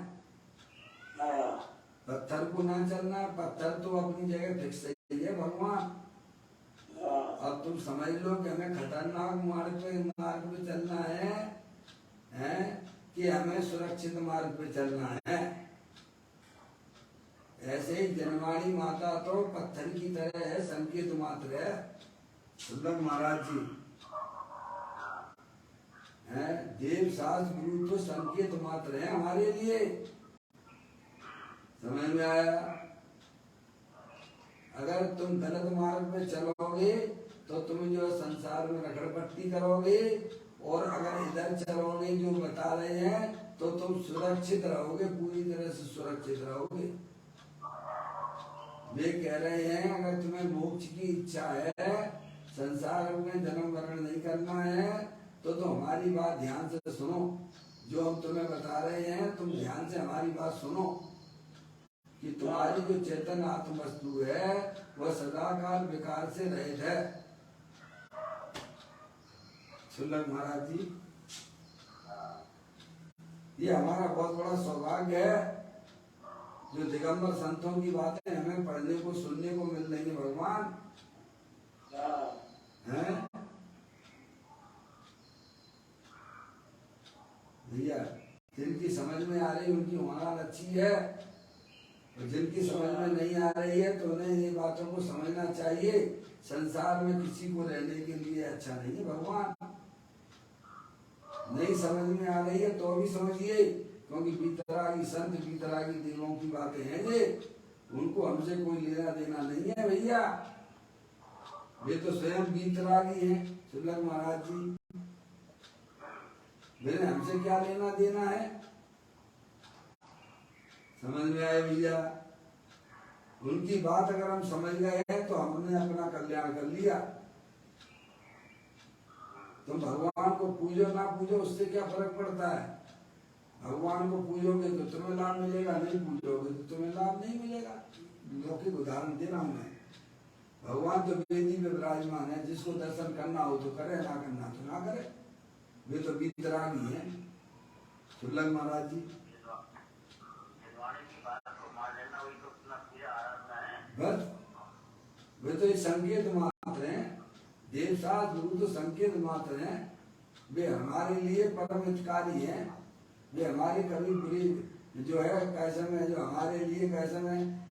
पत्थर को ना चलना है। पत्थर तो अपनी जगह फिक्स है भगवान। अब तुम समझ लो कि हमें खतरनाक मार्ग पे चलना है कि हमें सुरक्षित मार्ग पे चलना है। ऐसे ही जनवाणी माता तो पत्थर की तरह है, संकेत मात्र है। सुंदर महाराज जी है, देव शास्त्र गुरु तो संकेत मात्र है हमारे लिए। समझ में आया? अगर तुम गलत मार्ग पे चलोगे तो तुम जो संसार में रगड़पट्टी करोगे, और अगर इधर चलोगे जो बता रहे हैं तो तुम सुरक्षित रहोगे, पूरी तरह से सुरक्षित रहोगे। वे कह रहे हैं अगर तुम्हें मोक्ष की इच्छा है, संसार में जन्म मरण नहीं करना है, तो हमारी बात ध्यान से सुनो। जो हम तुम्हें बता रहे हैं तुम ध्यान से हमारी बात सुनो कि तुम्हारी जो चेतन आत्म वस्तु है वह सदाकाल विकार से रहित है। सुल्लभ महाराज जी, ये हमारा बहुत बड़ा सौभाग्य है जो दिगंबर संतों की बातें हमें पढ़ने को सुनने को मिल रही है। भगवान हैं भैया, जिनकी समझ में आ रही उनकी होना अच्छी है, और जिनकी समझ में नहीं आ रही है तो उन्हें ये बातों को समझना चाहिए। संसार में किसी को रहने के लिए अच्छा नहीं है भगवान। नहीं समझ में आ रही है तो भी समझिए, क्योंकि बीतरागी संत बीतरागी देवों की बातें हैं ये, उनको हमसे कोई लेना देना नहीं है भैया। वे तो स्वयं बीतरागी हैं सुल्लभ महाराज जी, मेरे हमसे क्या लेना देना है? समझ में आए भैया? उनकी बात अगर हम समझ गए हैं तो हमने अपना कल्याण कर लिया। तुम भगवान को पूजो ना पूजो उससे क्या फर्क पड़ता है? भगवान को पूजोगे तो तुम्हें लाभ मिलेगा, नहीं पूजोगे तो तुम्हें लाभ नहीं मिलेगा। लौकिक उदाहरण दे रहा हूं मैं। भगवान तो वेदी में विराजमान है, जिसको दर्शन करना हो तो करे, ना करना तो ना करे। वे तो बीतरागी हैं सुल्लभ महाराज जी। बस वे तो संकेत मात्र हैं, देवशास्त्र गुरु तो संकेत मात्र हैं। वे हमारे लिए परम हितकारी हैं। वे हमारे कभी बुरी जो है कैसे में, जो हमारे लिए कैसे में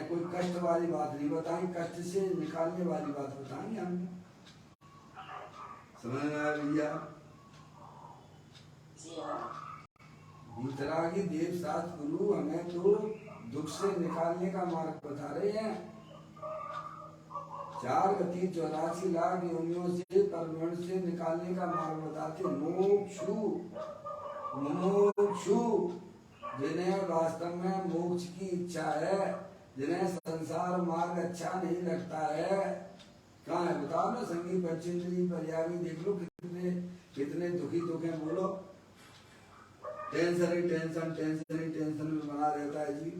कोई कष्ट वाली बात नहीं बताई, कष्ट से निकालने वाली बात बताएंगे हम। समझ में आया भैया? बीतरागी देवशास्त्र गुरु हमें तो दुख से निकालने का मार्ग बता रहे हैं। 4 गति 84 लाख योनियों से परवर्ण से निकालने का मार्ग बताते। मोक्षु मुमुक्षु, जिन्हें वास्तव में मोक्ष की इच्छा है, जिन्हें संसार मार्ग अच्छा नहीं लगता है। कहाँ है बताओ ना? संगीत पंचेंद्री पर्यावी देख लो, कितने कितने दुखी दुख हैं। बोलो, टेंशन ही टेंशन, टेंशन ही टेंशन में बना रहता है जी।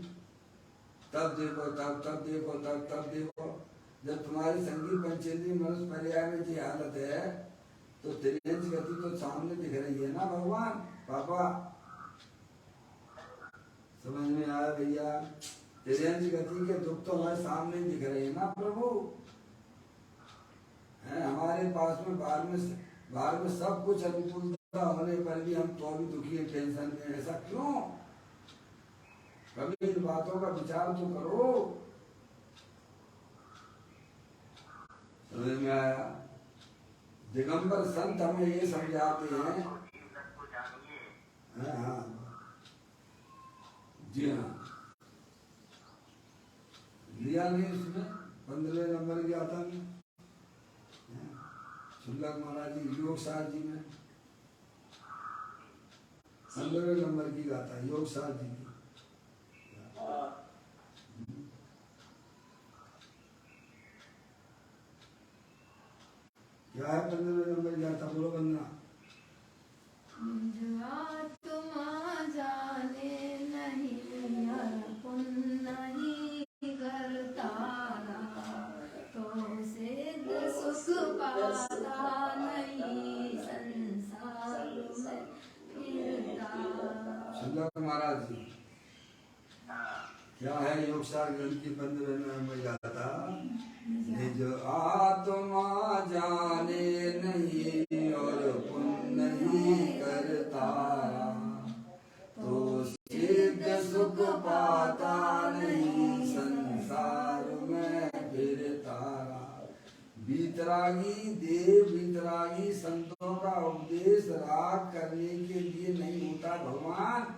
तब देखो तब देखो तब देखो। जब तुम्हारी संगीत पंचेंद्री मनुष्य पर्याय में जी हालत है तो त्रियंश गति तो सामने दिख रही है ना भगवान। पापा समझ में आया भैया? त्रियंश गति के दुख तो हमारे सामने दिख रहे हैं ना प्रभु। है हमारे पास में बाहर में सब कुछ अनुकूलता होने पर भी हम तो भी दुखी है, टेंशन में। ऐसा क्यों? कभी इन बातों का विचार तो करो। समझ में आया? दिगंबर संत हमें ये समझाते हैं। हाँ जी हाँ, लिया नहीं उसमें 15वें नंबर की आता में शुल्लक महाराज जी योग सार जी में 15वें नंबर की गाथा है योग सार जी की। क्या है 15वें नंबर की गाथा? बोलो बंदना। जाने नहीं अर्पण नहीं करता तो सिद्ध सुख पाता नहीं संसार में फिरता। शुल्लक महाराज जी क्या है योग सार ग्रंथ की 15वें नंबर की गाथा? निज आत्मा जाने नहीं और पुण्य नहीं करता तो सिद्ध सुख पाता नहीं संसार में फिरता। वीतरागी देव वीतरागी संतों का उपदेश राग करने के लिए नहीं होता भगवान।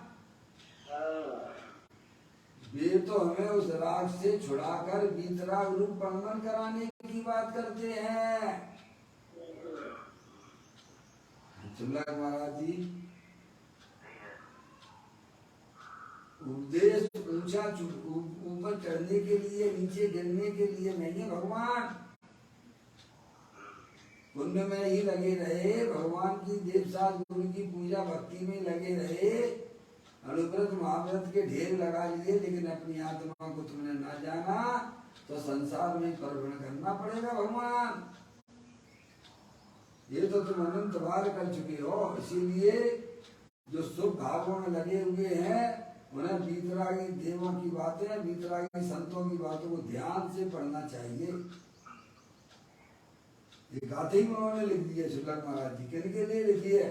वे तो हमें उस राग से छुड़ाकर वीतराग रूप बंधन कराने की बात करते हैं। शुल्लक महाराज जी उपदेश ऊंचा ऊपर चढ़ने के लिए नीचे गिरने के लिए नहीं है भगवान। पुण्य में ही लगे रहे, भगवान की देव साज गुरु की पूजा भक्ति में लगे रहे, अनुव्रत महाव्रत के ढेर लगा लिए, लेकिन अपनी आत्मा को तुमने ना जाना तो संसार में परवण करना पड़ेगा भगवान। ये तो तुम अनंत बार कर चुके हो। इसीलिए जो शुभ भावों में लगे हुए हैं उन्हें वीतरागी देवों की बातें, वीतरागी संतों की बातों को ध्यान से पढ़ना चाहिए। ये गाथे ही उन्होंने लिख दी है शुल्लक महाराज जी। किनके लिए लिखी है?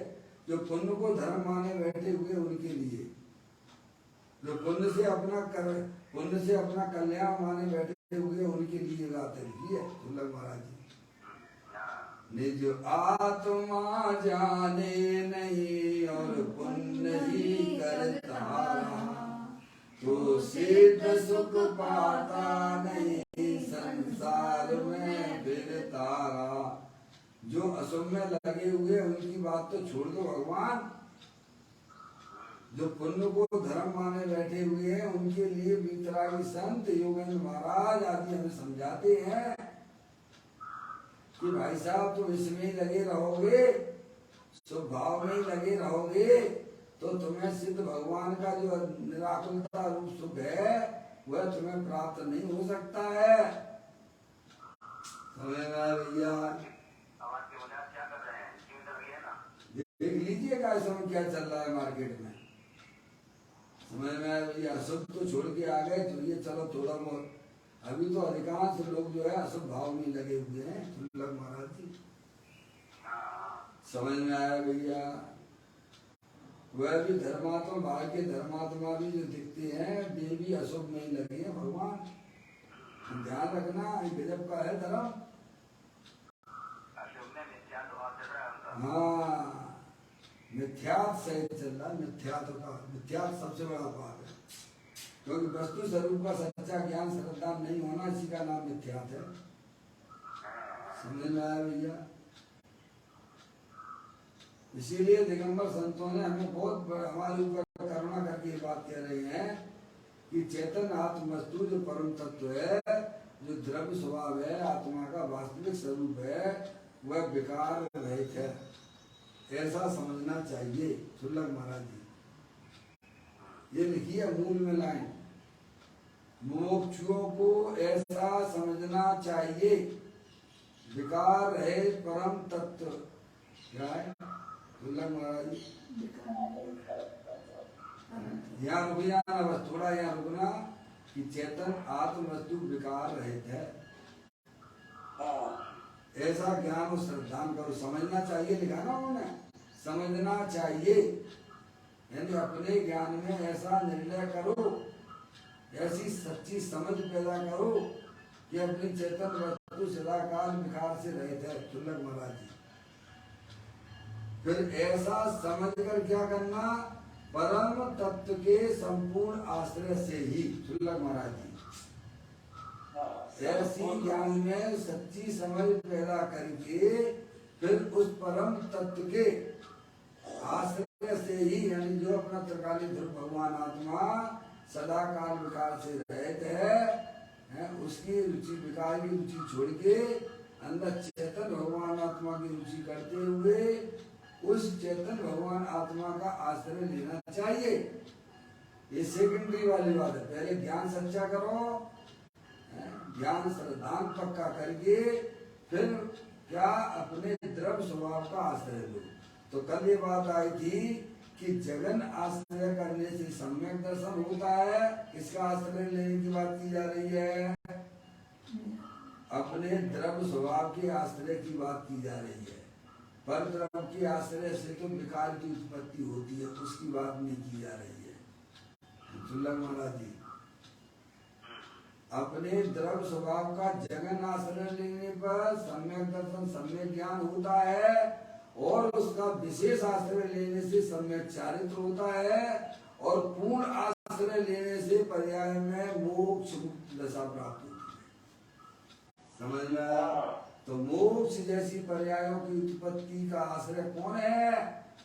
जो पुण्य को धर्म माने बैठे हुए उनके लिए, जो पुण्य से अपना कल्याण माने बैठे हुए उनके लिए गाते लिखी है शुल्लक महाराज जी। निज आत्मा जाने नहीं और पुण्य ही करता तो सिद्ध सुख पाता नहीं संसार में फिरता। जो अशुभ में लगे हुए उनकी बात तो छोड़ दो भगवान। जो पुण्य को धर्म माने बैठे हुए हैं उनके लिए वीतरागी संत योगेंद्र महाराज आदि हमें समझाते हैं कि भाई साहब तुम इसमें ही लगे रहोगे, स्वभाव में ही लगे रहोगे तो तुम्हें सिद्ध भगवान का जो निराकुलता रूप सुख है वह तुम्हें प्राप्त नहीं हो सकता है। समझ में आया भैया? देख लीजिए क्या समय क्या चल रहा है मार्केट में। समझ में आया भैया? अशुभ तो छोड़ के आ गए तो ये चलो थोड़ा बहुत, अभी तो अधिकांश लोग जो है अशुभ भाव में लगे हुए हैं शुल्लक महाराज जी। समझ में आया भैया? वह भी धर्मात्मा, बाहर के धर्मात्मा भी जो दिखते हैं वे भी अशुभ में ही लगे हैं भगवान। ध्यान रखना, गजब का है धर्म। हाँ, मिथ्यात्व सहित चल रहा है। मिथ्यात्व सबसे बड़ा पाप है, क्योंकि वस्तु स्वरूप का सच्चा ज्ञान श्रद्धा नहीं होना, इसी का नाम मिथ्यात्व है। समझ में आया भैया? इसीलिए दिगंबर संतों ने हमें बहुत हमारे ऊपर करुणा करके बात कह रहे हैं कि चेतन आत्म वस्तु जो परम तत्व है, जो द्रव्य स्वभाव है, आत्मा का वास्तविक स्वरूप है, वह विकार रहित है, ऐसा समझना चाहिए। शुल्लक महाराज जी ये लिखी है मूल में लाइन, मोक्षुओं को ऐसा समझना चाहिए, विकार है परम तत्व। क्या है शुल्लक महाराज जी? यहाँ रुक जाना, बस थोड़ा यहाँ रुकना कि चेतन आत्म वस्तु विकार रहित है, ऐसा ज्ञान और श्रद्धा करो। समझना चाहिए लिखा ना उन्होंने, समझना चाहिए, यानी अपने ज्ञान में ऐसा निर्णय करो, ऐसी सच्ची समझ पैदा करो कि अपनी चेतन वस्तु सदाकाल विकार से रहित है। शुल्लक महाराज जी फिर ऐसा समझकर क्या करना, परम तत्व के संपूर्ण आश्रय से ही, सुल्लभ महाराज जी, ऐसी ज्ञान में सच्ची समझ पैदा करके फिर उस परम तत्व के आश्रय से ही, यानी जो अपना त्रिकाली ध्रुव भगवान आत्मा सदा काल विकार से रहित है, उसकी रुचि विकार की रुचि छोड़ के अंदर चेतन भगवान आत्मा की रुचि करते हुए उस चेतन भगवान आत्मा का आश्रय लेना चाहिए। ये सेकेंडरी वाली बात है। पहले ज्ञान सच्चा करो, ज्ञान श्रद्धांत पक्का करके फिर क्या अपने द्रव्य स्वभाव का आश्रय लो। तो कल ये बात आई थी कि जगन आश्रय करने से सम्यक दर्शन होता है। किसका आश्रय लेने की बात की जा रही है? अपने द्रव्य स्वभाव के आश्रय की बात की जा रही है। पर द्रव्य के आश्रय से तो विकार की उत्पत्ति होती है, उसकी बात नहीं की जा रही है। सुल्लभ महाराज जी, अपने द्रव्य स्वभाव का जगन आश्रय लेने पर सम्यक दर्शन सम्यक ज्ञान होता है और उसका विशेष आश्रय लेने से सम्यक चारित्र होता है और पूर्ण आश्रय लेने से पर्याय में मोक्ष मुक्त दशा प्राप्त होती है। समझ में आया? तो मोक्ष जैसी पर्यायों की उत्पत्ति का आश्रय कौन है?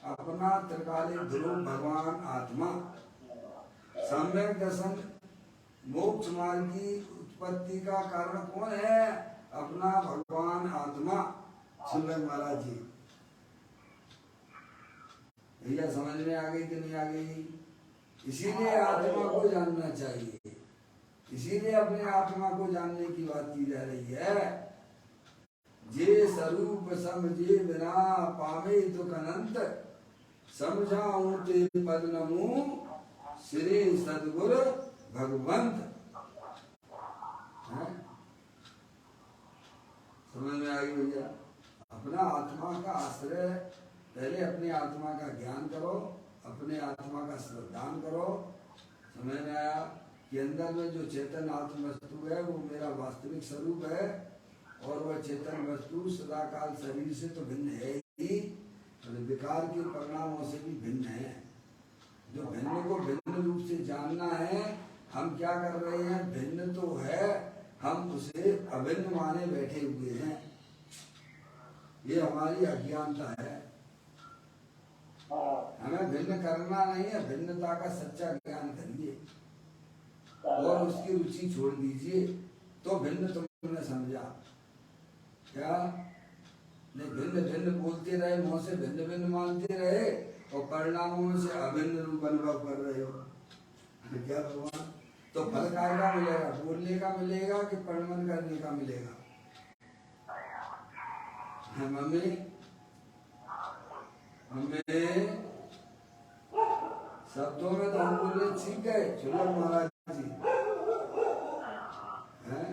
अपना त्रिकालिक ध्रुव भगवान आत्मा। सम्यक दर्शन मोक्ष मार्ग की उत्पत्ति का कारण कौन है? अपना भगवान आत्मा। सुल्लभ महाराज जी, भैया समझ में आ गई कि नहीं आ गई? इसीलिए आत्मा को जानना चाहिए, इसीलिए अपने आत्मा को जानने की बात की जा रही है। जे स्वरूप समझे बिना पावे दुख अनंत, समझाऊं ते पद नमू श्री सदगुरु भगवंत। समझ में आ गई भैया? अपना आत्मा का आश्रय, पहले अपने आत्मा का ज्ञान करो, अपने आत्मा का श्रद्धान करो। समझ में आया कि अंदर में जो चेतन आत्म वस्तु है वो मेरा वास्तविक स्वरूप है और वह चेतन वस्तु सदा काल शरीर से तो भिन्न है ही, तो विकार के परिणामों से भी भिन्न है। जो भिन्न को भिन्न रूप से जानना है, हम क्या कर रहे हैं? भिन्न तो है, हम उसे अभिन्न माने बैठे हुए हैं। ये हमारी अज्ञानता है। हमें भिन्न करना नहीं है, भिन्नता का सच्चा ज्ञान करिए और उसकी रुचि छोड़ दीजिए, तो भिन्न तुमने समझा क्या? नहीं, भिन्न भिन्न बोलते रहे, मुंह से भिन्न भिन्न मानते रहे और परिणामों से अभिन्न रूप अनुभव कर रहे हो। क्या भगवान? तो फल का मिलेगा? बोलने का मिलेगा कि परिणमन करने का मिलेगा? मम्मी शब्दों में तो हम बोले ठीक है, सुल्लभ महाराज जी हैं,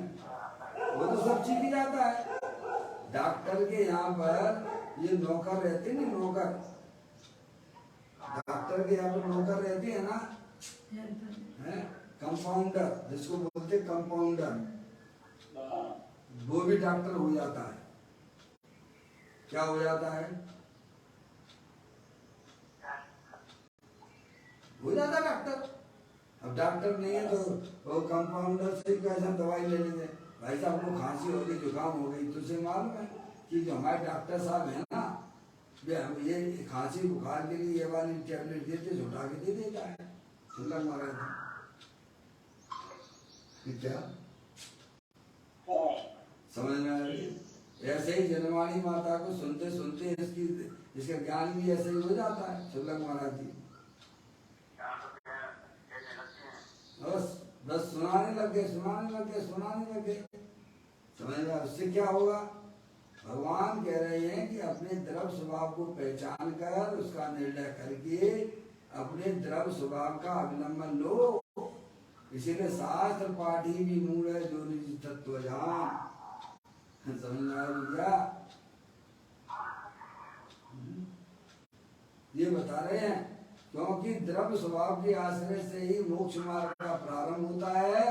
वो तो सब सीख जाता है। डॉक्टर के यहाँ पर ये नौकर रहते नहीं, नौकर, डॉक्टर के यहाँ पर नौकर रहते हैं ना, हैं, कंपाउंडर जिसको बोलते कंपाउंडर, वो भी डॉक्टर हो जाता है। क्या हो जाता है? हो जाता डॉक्टर। अब डॉक्टर नहीं है तो वो कंपाउंडर से कैसे दवाई ले लेंगे? भाई साहब को खांसी हो गई, जुकाम हो गई, तुझे मालूम है कि जो हमारे डॉक्टर साहब है ना, हम ये खांसी बुखार के लिए ये वाली टैबलेट देते, झुटा के दे देता है। सुल्लभ महाराज क्या समझ में आ रही है? ऐसे ही जनवाणी माता को सुनते सुनते इसका ज्ञान भी ऐसे ही हो जाता है। सुल्लभ महाराज जी बस सुनाने लग गए। समझ में? उससे क्या होगा? भगवान कह रहे हैं कि अपने द्रव्य स्वभाव को पहचान कर उसका निर्णय करके अपने द्रव्य स्वभाव का अवलंबन लो। इसीलिए शास्त्र पाठी भी मूल है जो निज तत्व जान। समझ में आया भैया? ये बता रहे हैं क्योंकि द्रव्य स्वभाव के आश्रय से ही मोक्ष मार्ग का प्रारंभ होता है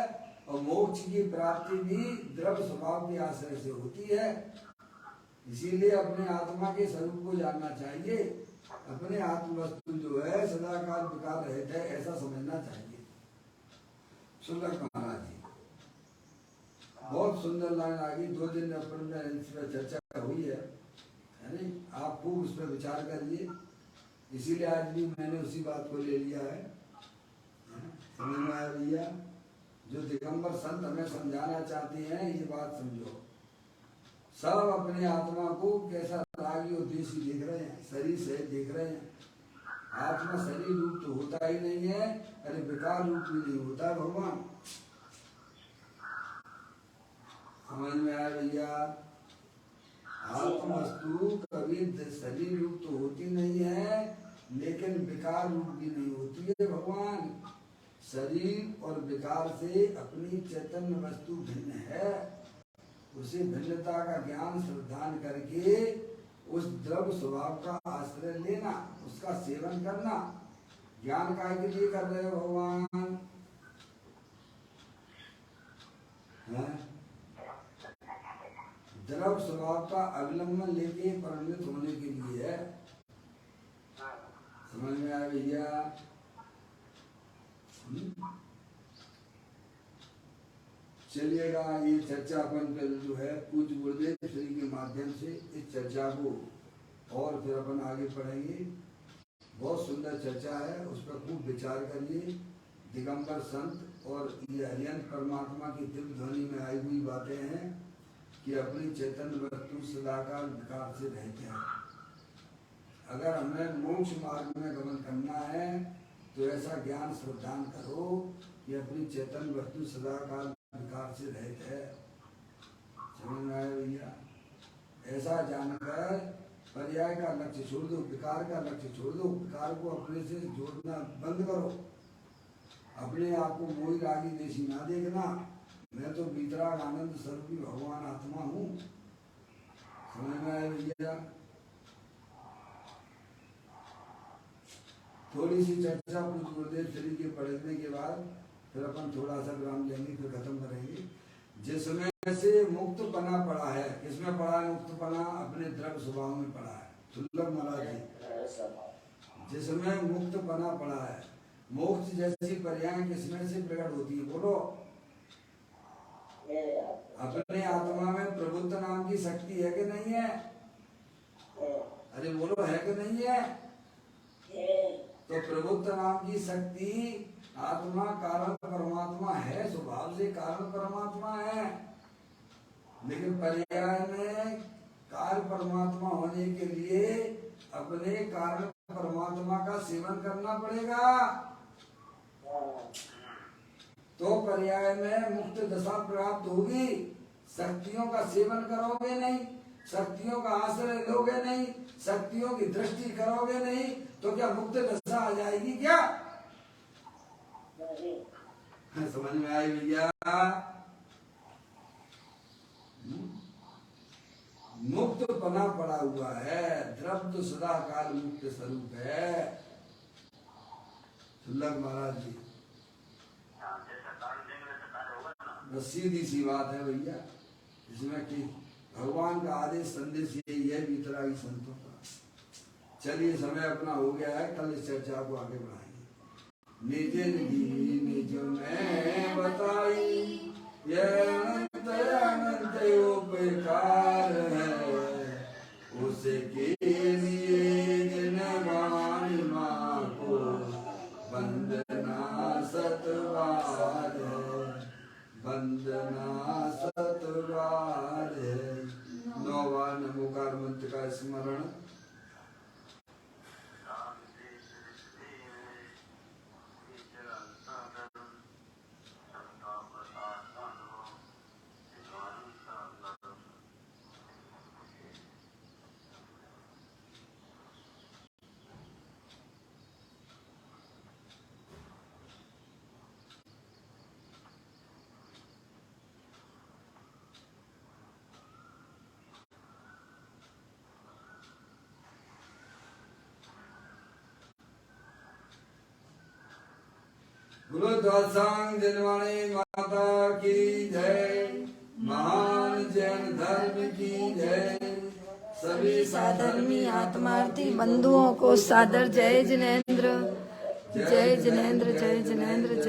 और मोक्ष की प्राप्ति भी द्रव्य स्वभाव के आश्रय से होती है। इसीलिए अपने आत्मा के स्वरूप को जानना चाहिए। अपने आत्म वस्तु जो है सदाकाल विकार रहित है, ऐसा समझना चाहिए। सुलभ महाराज जी बहुत सुंदर लाइन आ गई। 2 दिन अपन में इस पर चर्चा हुई है नहीं? आप खूब उस पर विचार करिए। इसीलिए आज भी मैंने उसी बात को ले लिया है। समझ में आया भैया? जो दिगंबर संत हमें समझाना चाहते हैं, ये बात समझो। सब अपने आत्मा को कैसा रागी और देशी देख रहे हैं, शरीर से देख रहे हैं। आत्मा शरीर रूप तो होता ही नहीं है, अरे विकार रूप भी नहीं होता है भगवान। समझ में आया भैया? आत्म वस्तु कभी शरीर रूप तो होती नहीं है, लेकिन विकार रूप भी नहीं होती है भगवान। शरीर और विकार से अपनी चैतन्य वस्तु भिन्न है। उसे भिन्नता का ज्ञान श्रद्धान करके उस द्रव्य स्वभाव का आश्रय लेना, उसका सेवन करना। ज्ञान काय के लिए कर रहे हो भगवान? द्रव्य स्वभाव का अवलंबन लेके परिणित होने के लिए है। समझ में आया भैया? चलिएगा, ये चर्चा अपन कल जो है पूज्य गुरुदेव श्री के माध्यम से इस चर्चा को और फिर अपन आगे पढ़ेंगे। बहुत सुंदर चर्चा है, उस पर खूब विचार करिए। दिगंबर संत और ये हरियंत परमात्मा की दिव्य ध्वनि में आई हुई बातें हैं कि अपनी चैतन्य वस्तु सदाकाल विकार से रहते हैं। अगर हमें मोक्ष मार्ग में गमन करना है तो ऐसा ज्ञान श्रद्धान करो कि अपनी चैतन्य वस्तु सदाकाल विकार से रहित है। समझ में आया भैया? ऐसा जानकर पर्याय का लक्ष्य छोड़ दो, विकार का लक्ष्य छोड़ दो। विकार को अपने से जोड़ना बंद करो। अपने आप को मोही रागी देशी ना देखना। मैं तो बीतराग आनंद स्वरूपी भगवान आत्मा हूँ। समझ में आया भैया? थोड़ी सी चर्चा पूज्य गुरुदेव श्री के पढ़ने के बाद फिर अपन थोड़ा सा विराम लेंगे, फिर खत्म करेंगे। जिसमें से मुक्त पना पड़ा है, किसमें पड़ा है मुक्त पना? अपने द्रव्य स्वभाव में पड़ा है। सुलभ महाराज जी, जिसमें मुक्त पना पड़ा है। मोक्ष जैसी पर्याय किसमें से प्रकट होती है? बोलो। अपने आत्मा में प्रबुद्ध नाम की शक्ति है कि नहीं है? अरे बोलो, है कि नहीं है? तो प्रबुद्ध नाम की शक्ति आत्मा कारण परमात्मा है, स्वभाव से कारण परमात्मा है। लेकिन पर्याय में कार्य परमात्मा होने के लिए अपने कारण परमात्मा का सेवन करना पड़ेगा। तो पर्याय में मुक्त दशा प्राप्त होगी। शक्तियों का सेवन करोगे नहीं, शक्तियों का आश्रय लोगे नहीं, शक्तियों की दृष्टि करोगे नहीं, तो क्या मुक्त दशा आ जाएगी क्या? समझ में आई भैया? मुक्त पना पड़ा हुआ है। द्रव्य तो सदा काल मुक्त स्वरूप है। सुलभ महाराज जी, बस सीधी सी बात है भैया। इसमें कि भगवान का आदेश संदेश यही है बीतरागी संतों का। चलिए, समय अपना हो गया है, कल इस चर्चा को आगे बढ़ाएंगे। निज निधि निज में बताई, यह अनंत अनंत उपकार है, उसके लिए जिन वाणी माँ को वंदना सतबार है, वंदना सतबार है। 9 बार नमोकार मंत्र का स्मरण। बोलो द्वादशांग जनवाणी माता की जय, महान जैन धर्म की जय। सभी साधर्मी आत्मार्थी बंधुओं को सादर जय जिनेन्द्र, जय जिनेन्द्र, जय जिनेन्द्र, जय